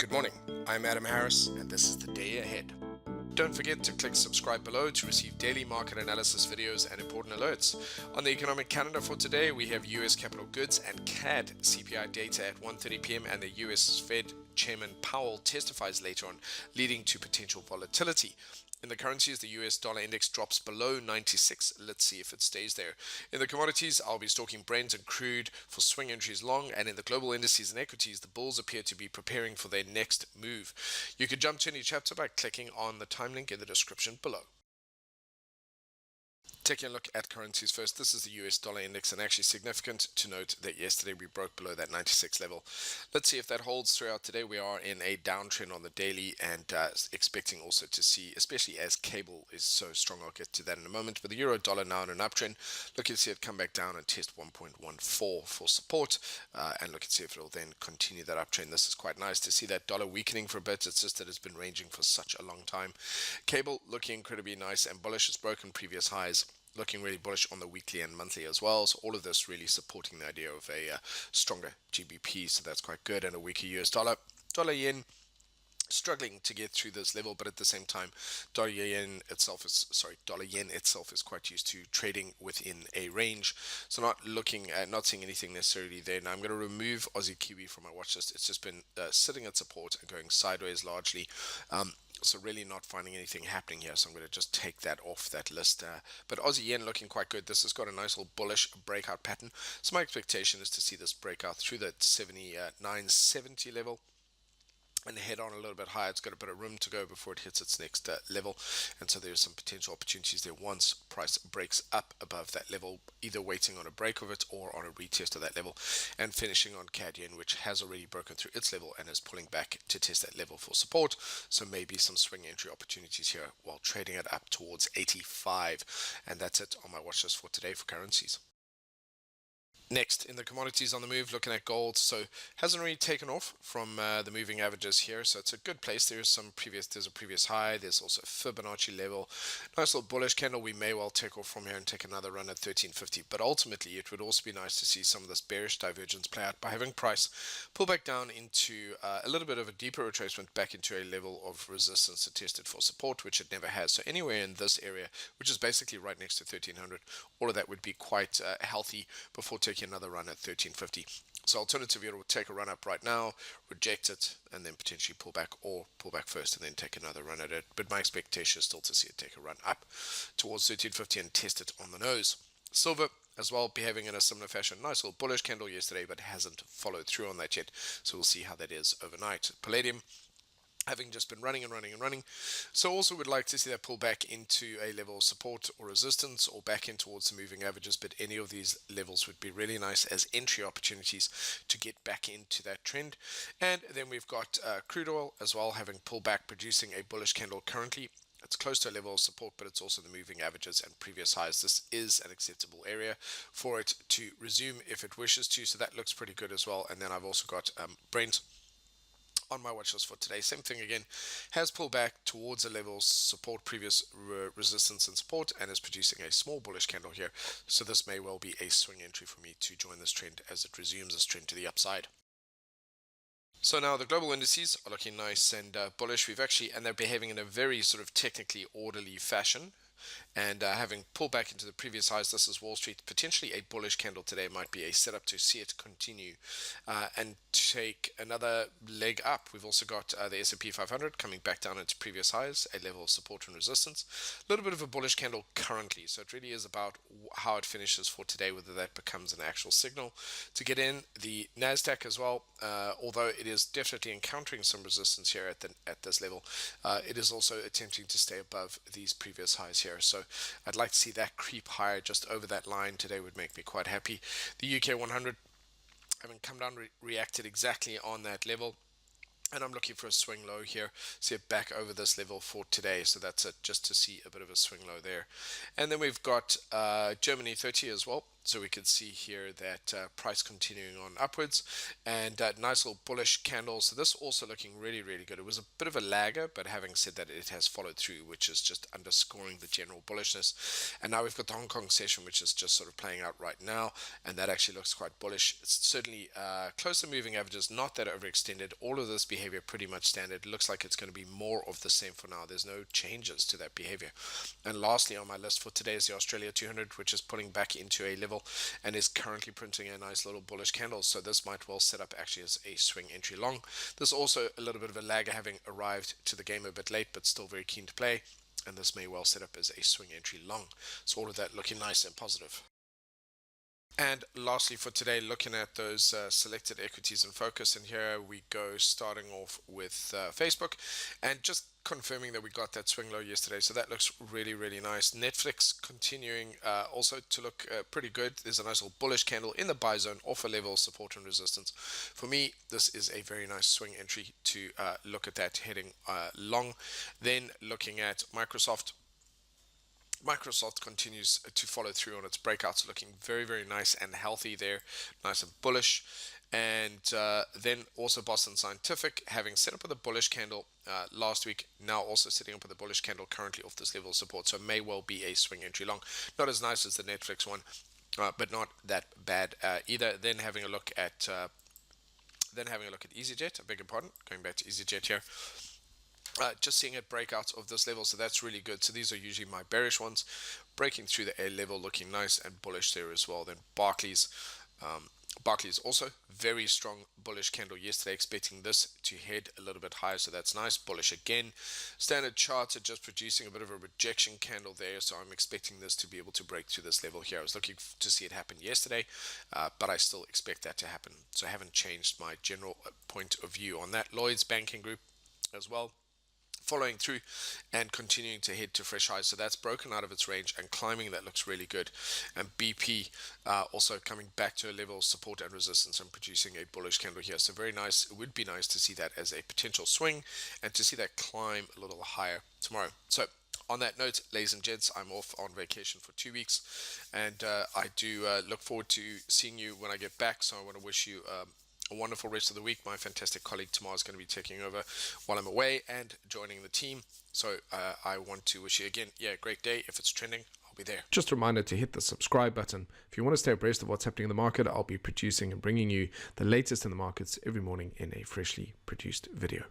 Good morning, I'm Adam Harris, and this is the day ahead. Don't forget to click subscribe below to receive daily market analysis videos and important alerts. On the economic calendar for today, we have US capital goods and CAD CPI data at 1:30 p.m. and the US Fed Chairman Powell testifies later on, leading to potential volatility. In the currencies, the US dollar index drops below 96. Let's see if it stays there. In the commodities, I'll be stalking Brent and Crude for swing entries long, and in the Global Indices and Equities, the bulls appear to be preparing for their next move. You can jump to any chapter by clicking on the time link in the description below. Taking a look at currencies first, this is the US dollar index, and actually significant to note that yesterday we broke below that 96 level. Let's see if that holds throughout today. We are in a downtrend on the daily and expecting also to see, especially as cable is so strong, I'll get to that in a moment, but the euro dollar now in an uptrend. Looking to see it come back down and test 1.14 for support, and look and see if it will then continue that uptrend. This is quite nice to see that dollar weakening for a bit. It's just that it's been ranging for such a long time. Cable looking incredibly nice and bullish. It's broken previous highs, looking really bullish on the weekly and monthly as well. So all of this really supporting the idea of a stronger GBP, so that's quite good, and a weaker US dollar. Dollar yen struggling to get through this level, but at the same time, dollar yen itself is quite used to trading within a range, so not seeing anything necessarily there. Now I'm going to remove Aussie Kiwi from my watch list. It's just been sitting at support and going sideways largely. So really not finding anything happening here, so I'm going to just take that off that list. But Aussie yen looking quite good. This has got a nice little bullish breakout pattern, so my expectation is to see this breakout through that 79.70 level and head on a little bit higher. It's got a bit of room to go before it hits its next level, and so there's some potential opportunities there once price breaks up above that level, either waiting on a break of it or on a retest of that level, and finishing on CAD yen, which has already broken through its level and is pulling back to test that level for support. So maybe some swing entry opportunities here while trading it up towards 85. And that's it on my watch list for today for currencies. Next, in the commodities on the move, looking at gold. So hasn't really taken off from the moving averages here, so it's a good place. There's a previous high. There's also a Fibonacci level. Nice little bullish candle. We may well take off from here and take another run at 1350, but ultimately it would also be nice to see some of this bearish divergence play out by having price pull back down into a little bit of a deeper retracement back into a level of resistance that tested for support, which it never has. So anywhere in this area, which is basically right next to 1300, all of that would be quite healthy before taking another run at 1350. So alternatively, it will take a run up right now, reject it, and then potentially pull back, or pull back first and then take another run at it. But my expectation is still to see it take a run up towards 1350 and test it on the nose. Silver as well behaving in a similar fashion. Nice little bullish candle yesterday, but hasn't followed through on that yet. So we'll see how that is overnight. Palladium having just been running and running and running. So also would like to see that pull back into a level of support or resistance, or back in towards the moving averages, but any of these levels would be really nice as entry opportunities to get back into that trend. And then we've got crude oil as well, having pulled back, producing a bullish candle currently. It's close to a level of support, but it's also the moving averages and previous highs. This is an acceptable area for it to resume if it wishes to, so that looks pretty good as well. And then I've also got Brent on my watch list for today. Same thing again, has pulled back towards a level support, previous resistance and support, and is producing a small bullish candle here. So this may well be a swing entry for me to join this trend as it resumes this trend to the upside. So now the global indices are looking nice and bullish. And they're behaving in a very sort of technically orderly fashion. And having pulled back into the previous highs, this is Wall Street. Potentially a bullish candle today might be a setup to see it continue and take another leg up. We've also got the S&P 500 coming back down into previous highs, a level of support and resistance. A little bit of a bullish candle currently, so it really is about how it finishes for today, whether that becomes an actual signal to get in. The Nasdaq as well, although it is definitely encountering some resistance here at this level, it is also attempting to stay above these previous highs here. So I'd like to see that creep higher just over that line today would make me quite happy. The UK 100 having come down, reacted exactly on that level. And I'm looking for a swing low here, see it back over this level for today. So that's it, just to see a bit of a swing low there. And then we've got Germany 30 as well. So we can see here that price continuing on upwards, and nice little bullish candle. So this also looking really, really good. It was a bit of a lagger, but having said that, it has followed through, which is just underscoring the general bullishness. And now we've got the Hong Kong session, which is just sort of playing out right now, and that actually looks quite bullish. It's certainly close to moving averages, not that overextended. All of this behavior pretty much standard. It looks like it's going to be more of the same for now. There's no changes to that behavior. And lastly on my list for today is the Australia 200, which is pulling back into a level and is currently printing a nice little bullish candle. So this might well set up actually as a swing entry long. There's also a little bit of a lagger, having arrived to the game a bit late, but still very keen to play. And this may well set up as a swing entry long. So all of that looking nice and positive. And lastly for today, looking at those selected equities in focus, and here we go, starting off with Facebook, and just confirming that we got that swing low yesterday. So that looks really, really nice. Netflix continuing also to look pretty good. There's a nice little bullish candle in the buy zone, offer level, support and resistance. For me, this is a very nice swing entry to look at that heading long. Then looking at Microsoft. Microsoft continues to follow through on its breakouts, looking very, very nice and healthy there, nice and bullish. And then also Boston Scientific, having set up with a bullish candle last week, now also sitting up with a bullish candle currently off this level of support. So may well be a swing entry long. Not as nice as the Netflix one, but not that bad either. Then having a look at EasyJet. I beg your pardon. Going back to EasyJet here. Just seeing it break out of this level, so that's really good. So these are usually my bearish ones, breaking through the A level, looking nice and bullish there as well. Then Barclays also very strong bullish candle yesterday, expecting this to head a little bit higher, so that's nice, bullish again. Standard Charts are just producing a bit of a rejection candle there, so I'm expecting this to be able to break through this level here. I was looking to see it happen yesterday, but I still expect that to happen, so I haven't changed my general point of view on that. Lloyd's Banking Group as well, following through and continuing to head to fresh highs. So that's broken out of its range and climbing. That looks really good. And BP also coming back to a level of support and resistance and producing a bullish candle here. So very nice. It would be nice to see that as a potential swing and to see that climb a little higher tomorrow. So on that note, ladies and gents, I'm off on vacation for 2 weeks, and I do look forward to seeing you when I get back. So I want to wish you a wonderful rest of the week. My fantastic colleague tomorrow is going to be taking over while I'm away and joining the team. So I want to wish you again, great day. If it's trending, I'll be there. Just a reminder to hit the subscribe button. If you want to stay abreast of what's happening in the market, I'll be producing and bringing you the latest in the markets every morning in a freshly produced video.